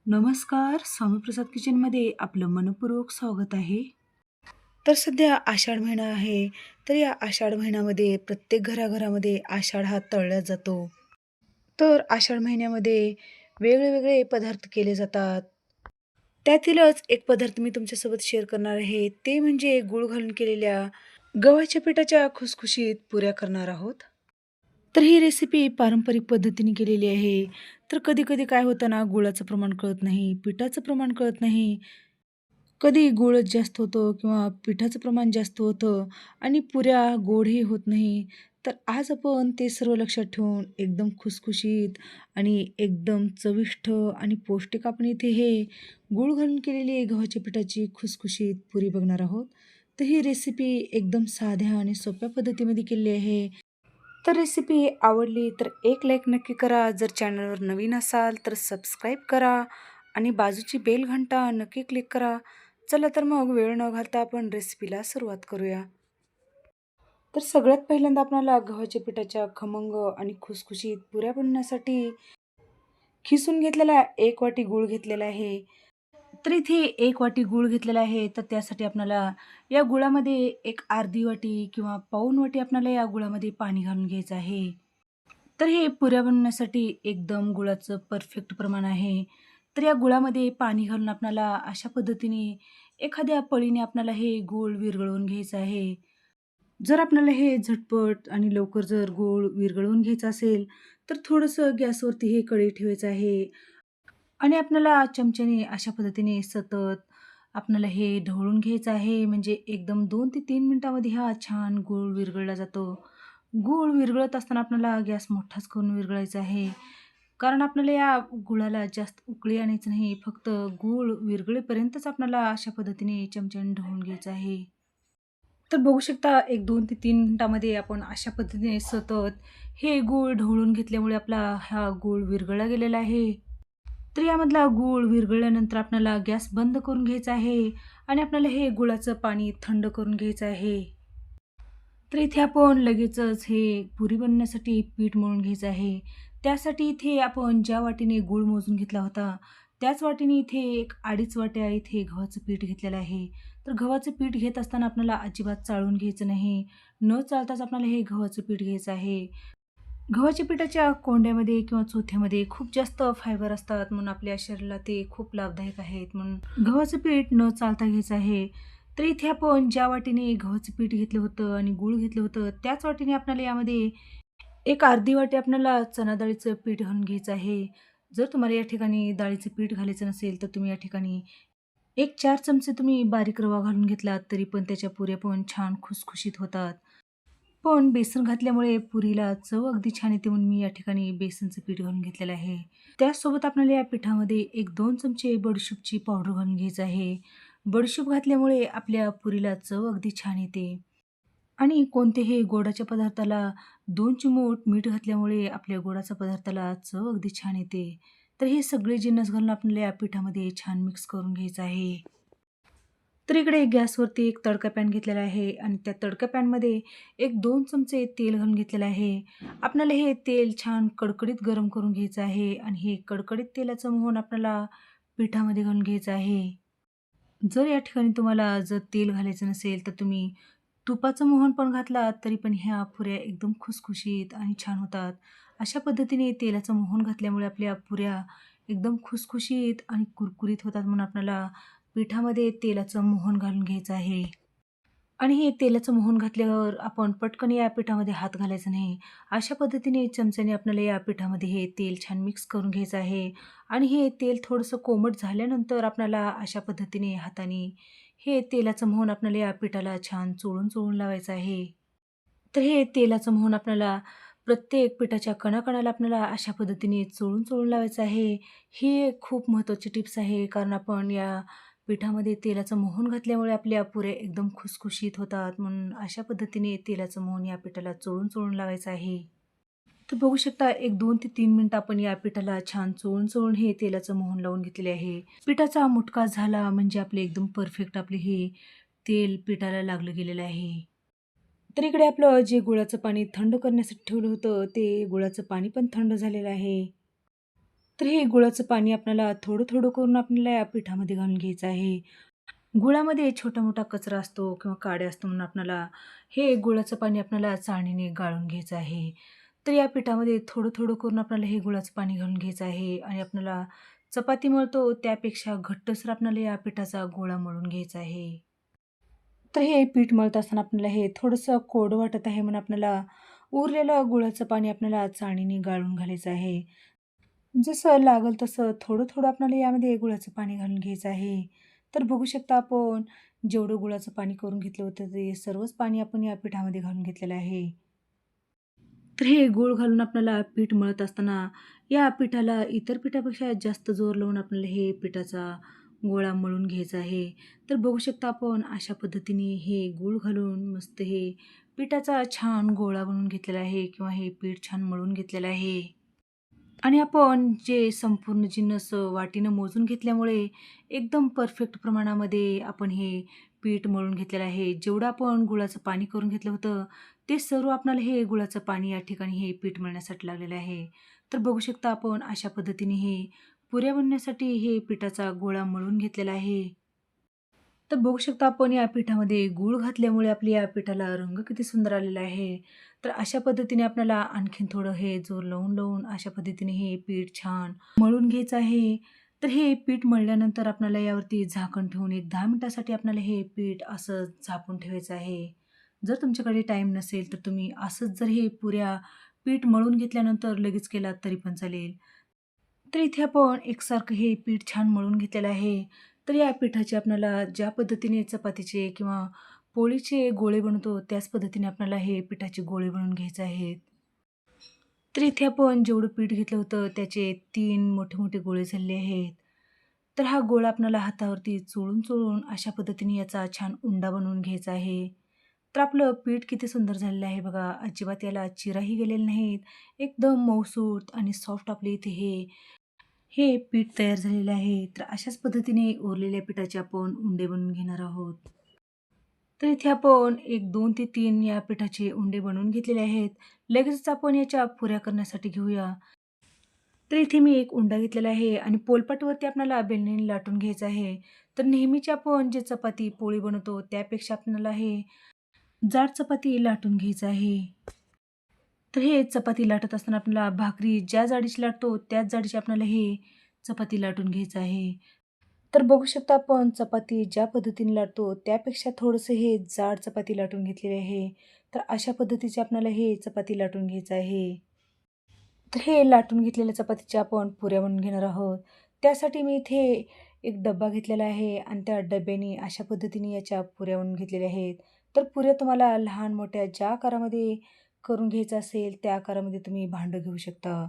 नमस्कार. स्वामीप्रसाद किचनमध्ये आपलं मनःपूर्वक स्वागत आहे. तर सध्या आषाढ महिना आहे. तर या आषाढ महिन्यामध्ये प्रत्येक घराघरामध्ये आषाढ हा तळला जातो. तर आषाढ महिन्यामध्ये वेगळे पदार्थ केले जातात. त्यातीलच एक पदार्थ मी तुमच्यासोबत शेअर करणार आहे. ते म्हणजे गूळ घालून केलेल्या गव्हाच्या पिठाच्या खुसखुशीत पुऱ्या करणार आहोत. तर ही रेसिपी पारंपरिक पद्धतीने केलेली आहे. तर कधी-कधी काय होतं ना, गुळाचं प्रमाण कळत नाही, पिठाचं प्रमाण कळत नाही. कधी गूळच जास्त होतो किंवा पिठाचं प्रमाण जास्त होतं आणि पुऱ्या गोडही होत नाही. तर आज आपण ते सर्व लक्षात ठेवून एकदम खुसखुशीत आणि एकदम चविष्ट आणि पौष्टिक आपण इथे हे गूळ घालून केलेली गव्हाच्या पिठाची खुसखुशीत पुरी बघणार आहोत. तर ही रेसिपी एकदम साध्या आणि सोप्या पद्धतीमध्ये केलेली आहे. तर रेसिपी आवडली तर एक लाईक नक्की करा. जर चॅनलवर नवीन असाल तर सबस्क्राईब करा आणि बाजूची बेल घंटा नक्की क्लिक करा. चला तर मग वेळ न घालता आपण रेसिपीला सुरुवात करूया. तर सगळ्यात पहिल्यांदा आपल्याला गव्हाच्या पिठाच्या खमंग आणि खुसखुशीत पुऱ्या बनवण्यासाठी खिसून घेतलेला 1 वाटी गूळ घेतलेला आहे. तर इथे 1 वाटी गूळ घेतलेला आहे. तर त्यासाठी आपल्याला या गुळामध्ये एक अर्धी वाटी किंवा पाऊण वाटी आपल्याला या गुळामध्ये पाणी घालून घ्यायचं आहे. तर हे पुऱ्या बनवण्यासाठी एकदम गुळाचं परफेक्ट प्रमाण आहे. तर या गुळामध्ये पाणी घालून आपल्याला अशा पद्धतीने एखाद्या पळीने आपल्याला हे गूळ विरघळवून घ्यायचं आहे. जर आपल्याला हे झटपट आणि लवकर जर गूळ विरघळवून घ्यायचं असेल, तर थोडंसं गॅसवरती हे कढई ठेवायचं आहे आणि आपल्याला चमच्याने अशा पद्धतीने सतत आपल्याला हे ढवळून घ्यायचं आहे. म्हणजे एकदम 2 ते 3 मिनिटामध्ये हा छान गूळ विरघळला जातो. गूळ विरघळत असताना आपल्याला गॅस मोठाच करून विरघळायचा आहे. कारण आपल्याला या गुळाला जास्त उकळी आणायची नाही. फक्त गूळ विरघळेपर्यंतच आपल्याला अशा पद्धतीने चमच्याने ढवळून घ्यायचं आहे. तर बघू शकता एक 2 ते 3 मिनिटामध्ये आपण अशा पद्धतीने सतत हे गूळ ढवळून घेतल्यामुळे आपला हा गूळ विरघळला गेलेला आहे. तर यामधला गूळ विरघळल्यानंतर आपल्याला गॅस बंद करून घ्यायचा आहे आणि आपल्याला हे गुळाचं पाणी थंड करून घ्यायचं आहे. तर इथे आपण लगेचच हे पुरी बनवण्यासाठी पीठ मळून घ्यायचं आहे. त्यासाठी इथे आपण ज्या वाटीने गूळ मोजून घेतला होता, त्याच वाटीने इथे एक 2.5 वाट्या इथे गव्हाचं पीठ घेतलेलं आहे. तर गव्हाचं पीठ घेत असताना आपल्याला अजिबात चाळून घ्यायचं नाही. न चाळताच आपल्याला हे गव्हाचं पीठ घ्यायचं आहे. गव्हाच्या पिठाच्या कोंड्यामध्ये किंवा चोथ्यामध्ये खूप जास्त फायबर असतात, म्हणून आपल्या शरीराला ते खूप लाभदायक आहेत. म्हणून गव्हाचं पीठ न चालता घ्यायचं आहे. तर इथे आपण ज्या वाटीने गव्हाचं पीठ घेतलं होतं आणि गूळ घेतलं होतं, त्याच वाटीने आपल्याला यामध्ये एक अर्धी वाटी आपल्याला चणा डाळीचं पीठ घालून घ्यायचं आहे. जर तुम्हाला या ठिकाणी डाळीचं पीठ घालायचं नसेल, तर तुम्ही या ठिकाणी एक 4 चमचे तुम्ही बारीक रवा घालून घेतलात, तरी पण त्याच्या पुऱ्या पण छान खुसखुशीत होतात. पण बेसन घातल्यामुळे पुरीला चव अगदी छान येते, म्हणून मी या ठिकाणी बेसनचं पीठ घालून घेतलेलं आहे. त्याचसोबत आपल्याला या पिठामध्ये 1-2 चमचे बडीशोपची पावडर घालून घ्यायचं आहे. बडीशोप घातल्यामुळे आपल्या पुरीला चव अगदी छान येते आणि कोणत्याही गोडाच्या पदार्थाला 2 चिमूट मीठ घातल्यामुळे आपल्या गोडाच्या पदार्थाला चव अगदी छान येते. तर हे सगळे जिन्नस घालून आपल्याला या पिठामध्ये छान मिक्स करून घ्यायचं आहे. तर इकडे गॅसवरती एक तडका पॅन घेतलेला आहे आणि त्या तडका पॅनमध्ये एक 2 चमचे तेल घालून घेतलेलं आहे. आपल्याला हे तेल छान कडकडीत गरम करून घ्यायचं आहे आणि हे कडकडीत तेलाचं मोहन आपल्याला पिठामध्ये घालून घ्यायचं आहे. जर या ठिकाणी तुम्हाला जर तेल घालायचं नसेल, तर तुम्ही तुपाचं मोहन पण घातलात, तरी पण ह्या पुऱ्या एकदम खुसखुशीत आणि छान होतात. अशा पद्धतीने तेलाचं मोहन घातल्यामुळे आपल्या पुऱ्या एकदम खुसखुशीत आणि कुरकुरीत होतात. म्हणून आपल्याला पिठामध्ये तेलाचं मोहन घालून घ्यायचं आहे. आणि हे तेलाचं मोहन घातल्यावर आपण पटकन या पिठामध्ये हात घालायचा नाही. अशा पद्धतीने चमच्याने आपल्याला या पिठामध्ये हे तेल छान मिक्स करून घ्यायचं आहे आणि हे तेल थोडंसं कोमट झाल्यानंतर आपल्याला अशा पद्धतीने हाताने हे तेलाचं मोहन आपल्याला या पिठाला छान चोळून लावायचं आहे. तर हे तेलाचं मोहन आपल्याला प्रत्येक पिठाच्या कणाकणाला आपल्याला अशा पद्धतीने चोळून लावायचं आहे. ही एक खूप महत्त्वाची टिप्स आहे, कारण आपण या पिठामध्ये तेलाचं मोहन घातल्यामुळे आपल्या पुऱ्या एकदम खुसखुशीत होतात. म्हणून अशा पद्धतीने तेलाचं मोहन या पिठाला चोळून लावायचं आहे. तर बघू शकता एक 2 ते 3 मिनिटं आपण या पिठाला छान चोळून हे तेलाचं मोहन लावून घेतलेले आहे. पिठाचा मुटका झाला म्हणजे आपले एकदम परफेक्ट आपले हे तेल पिठाला लागलं गेलेलं आहे. तर इकडे आपलं जे गुळाचं पाणी थंड करण्यासाठी ठेवलं होतं, ते गुळाचं पाणी पण थंड झालेलं आहे. तर हे गुळाचं पाणी आपल्याला थोडं-थोडं करून आपल्याला या पिठामध्ये घालून घ्यायचं आहे. गुळामध्ये छोटा-मोठा कचरा असतो किंवा काड्या असतो म्हणून आपल्याला हे गुळाचं पाणी आपल्याला चाळणीने गाळून घ्यायचं आहे. तर या पिठामध्ये थोडं-थोडं करून आपल्याला हे गुळाचं पाणी घालून घ्यायचं आहे आणि आपल्याला चपाती मळतो त्यापेक्षा घट्टसर आपल्याला या पिठाचा गोळा मळून घ्यायचा आहे. तर हे पीठ मळत असताना आपल्याला हे थोडंसं कोरडं वाटत आहे म्हणून आपल्याला उरलेलं गुळाचं पाणी आपल्याला चाळणीने गाळून घालायचं आहे. जसं लागेल तसं थोडं-थोडं आपल्याला यामध्ये गुळाचं पाणी घालून घ्यायचं आहे. तर बघू शकता आपण जेवढं गुळाचं पाणी करून घेतलं होतं ते सर्वच पाणी आपण या पिठामध्ये घालून घेतलेलं आहे. तर हे गूळ घालून आपल्याला पीठ मळत असताना या पिठाला इतर पिठापेक्षा जास्त जोर लावून आपल्याला हे पिठाचा गोळा मळून घ्यायचा आहे. तर बघू शकता आपण अशा पद्धतीने हे गूळ घालून मस्त हे पिठाचा छान गोळा बनवून घेतलेला आहे किंवा हे पीठ छान मळून घेतलेलं आहे. आणि आपण जे संपूर्ण जिन्नस वाटीनं मोजून घेतल्यामुळे एकदम परफेक्ट प्रमाणामध्ये आपण हे पीठ मळून घेतलेलं आहे. जेवढं आपण गुळाचं पाणी करून घेतलं होतं, ते सर्व आपल्याला हे गुळाचं पाणी या ठिकाणी हे पीठ मळण्यासाठी लागलेलं आहे. तर बघू शकता आपण अशा पद्धतीने हे पुऱ्या बनवण्यासाठी हे पिठाचा गोळा मळून घेतलेला आहे. तर बघू शकता आपण या पिठामध्ये गूळ घातल्यामुळे आपल्या या पिठाला रंग किती सुंदर आलेला आहे. तर अशा पद्धतीने आपल्याला आणखीन थोडं हे जोर लावून अशा पद्धतीने हे पीठ छान मळून घ्यायचं आहे. तर हे पीठ मळल्यानंतर आपल्याला यावरती झाकण ठेवून एक 10 मिनिटासाठी आपल्याला हे पीठ असं झाकून ठेवायचं आहे. जर तुमच्याकडे टाईम नसेल तर तुम्ही असंच जर हे पुऱ्या पीठ मळून घेतल्यानंतर लगेच केलात तरी पण चालेल. तर इथे आपण एकसारखं हे पीठ छान मळून घेतलेलं आहे. तर या पिठाचे आपल्याला ज्या पद्धतीने चपातीचे किंवा पोळीचे गोळे बनवतो, त्याच पद्धतीने आपल्याला हे पिठाचे गोळे बनवून घ्यायचे आहेत. तर इथे आपण जेवढं पीठ घेतलं होतं, त्याचे 3 मोठे-मोठे गोळे झालेले आहेत. तर हा गोळा आपल्याला हातावरती चोळून अशा पद्धतीने याचा छान उंडा बनवून घ्यायचा आहे. तर आपलं पीठ किती सुंदर झालेलं आहे बघा. अजिबात याला चिराही गेलेल्या नाहीत. एकदम मऊसूत आणि सॉफ्ट आपले इथे हे पीठ तयार झालेलं आहे. तर अशाच पद्धतीने उरलेल्या पिठाचे आपण उंडे बनवून घेणार आहोत. तर इथे आपण एक 2 ते 3 या पिठाचे उंडे बनवून घेतलेले आहेत. लगेचच आपण याच्या पुऱ्या करण्यासाठी घेऊया. तर इथे मी एक उंडा घेतलेला आहे आणि पोलपाटवरती आपल्याला बेलण्याने लाटून घ्यायचं आहे. तर नेहमीची आपण जे चपाती, पोळी बनवतो त्यापेक्षा आपल्याला हे जाड चपाती लाटून घ्यायचं आहे. तर हे चपाती लाटत असताना आपल्याला भाकरी ज्या जाडीची लाटतो त्याच जाडीची आपल्याला हे चपाती लाटून घ्यायचं आहे. तर बघू शकता आपण चपाती ज्या पद्धतीने लाटतो त्यापेक्षा थोडंसं हे जाड चपाती लाटून घेतलेली आहे. तर अशा पद्धतीची आपल्याला हे चपाती लाटून घ्यायचं आहे. तर हे लाटून घेतलेल्या चपातीच्या आपण पुऱ्या बनवून घेणार आहोत. त्यासाठी मी इथे एक डब्बा घेतलेला आहे आणि त्या डब्याने अशा पद्धतीने याच्या पुऱ्या बनवून घेतलेल्या आहेत. तर पुऱ्या तुम्हाला लहान-मोठ्या ज्या आकारामध्ये करून घ्यायचं असेल, त्या आकारामध्ये तुम्ही भांडं घेऊ शकता.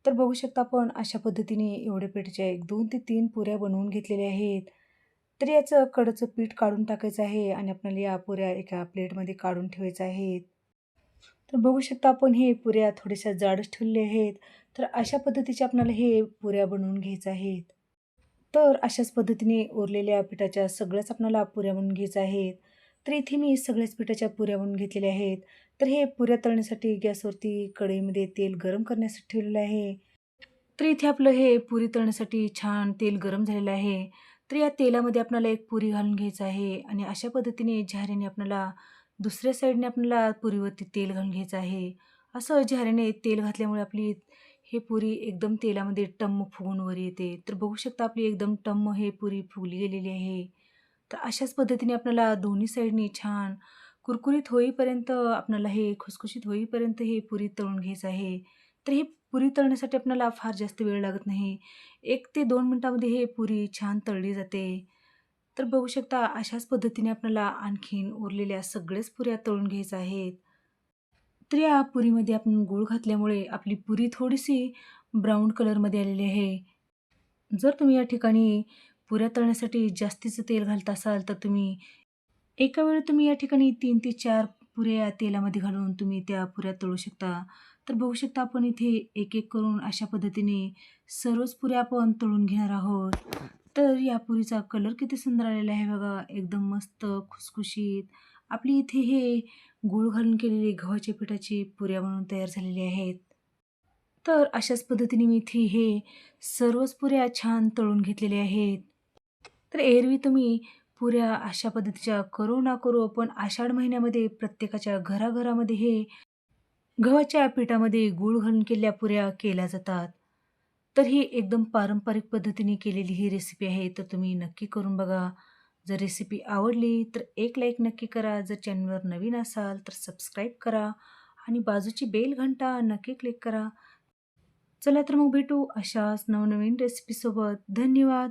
तर बघू शकता आपण अशा पद्धतीने एवढ्या पिठाच्या 1, 2 ते 3 पुऱ्या बनवून घेतलेल्या आहेत. तर याचं कडचं पीठ काढून टाकायचं आहे आणि आपल्याला या पुऱ्या एका प्लेटमध्ये काढून ठेवायच्या आहेत. तर बघू शकता आपण हे पुऱ्या थोड्याशा जाडच ठेवलेल्या आहेत. तर अशा पद्धतीच्या आपल्याला हे पुऱ्या बनवून घ्यायच्या आहेत. तर अशाच पद्धतीने उरलेल्या पिठाच्या सगळ्याच आपल्याला पुऱ्या बनवून घ्यायच्या आहेत. तर इथे मी सगळ्याच पिठाच्या पुऱ्या बनवून घेतलेल्या आहेत. तर हे पुऱ्या तळण्यासाठी गॅसवरती कढईमध्ये तेल गरम करण्यासाठी ठेवलेलं आहे. तर इथे आपलं हे पुरी तळण्यासाठी छान तेल गरम झालेलं आहे. तर या तेलामध्ये आपल्याला एक पुरी घालून घ्यायचं आहे आणि अशा पद्धतीने झाऱ्याने आपल्याला दुसऱ्या साईडने आपल्याला पुरीवरती तेल घालून घ्यायचं आहे. असं झाऱ्याने तेल घातल्यामुळे आपली हे पुरी एकदम तेलामध्ये टम्म फुगून वर येते. तर बघू शकता आपली एकदम टम्म हे पुरी फुगली गेलेली आहे. तर अशाच पद्धतीने आपल्याला दोन्ही साईडनी छान कुरकुरीत होईपर्यंत आपल्याला हे खुसखुशीत होईपर्यंत हे पुरी तळून घ्यायचं आहे. तर ही पुरी तळण्यासाठी आपल्याला फार जास्त वेळ लागत नाही. 1 ते 2 मिनिटामध्ये हे पुरी छान तळली जाते. तर बघू शकता अशाच पद्धतीने आपल्याला आणखीन उरलेल्या सगळ्याच पुऱ्या तळून घ्यायच्या आहेत. तर या पुरीमध्ये आपण गूळ घातल्यामुळे आपली पुरी थोडीशी ब्राउन कलरमध्ये आलेली आहे. जर तुम्ही या ठिकाणी पुऱ्या तळण्यासाठी जास्तीचं तेल घालत असाल, तर तुम्ही एका वेळी तुम्ही या ठिकाणी 3 ते 4 पुऱ्या या तेलामध्ये घालून तुम्ही त्या पुऱ्या तळू शकता. तर बघू शकता आपण इथे एक-एक करून अशा पद्धतीने सर्वच पुऱ्या आपण तळून घेणार आहोत. तर या पुरीचा कलर किती सुंदर आलेला आहे बघा. एकदम मस्त खुसखुशीत. आपली इथे हे गूळ घालून केलेली गव्हाच्या पिठाची पुऱ्या बनवून तयार झालेली आहेत. तर अशाच पद्धतीने मी इथे हे सर्वच पुऱ्या छान तळून घेतलेल्या आहेत. तर एरवी तुम्ही पुऱ्या अशा पद्धतीच्या करू ना करू, पण आषाढ महिन्यामध्ये प्रत्येकाच्या घराघरामध्ये हे गव्हाच्या पिठामध्ये गूळ घालून केलेल्या पुऱ्या केल्या जातात. तर ही एकदम पारंपरिक पद्धतीने केलेली ही रेसिपी आहे. तर तुम्ही नक्की करून बघा. जर रेसिपी आवडली तर एक लाईक नक्की करा. जर चॅनलवर नवीन असाल तर सबस्क्राईब करा आणि बाजूची बेल घंटा नक्की क्लिक करा. चला तर मग भेटू अशाच नवनवीन रेसिपीसोबत. धन्यवाद.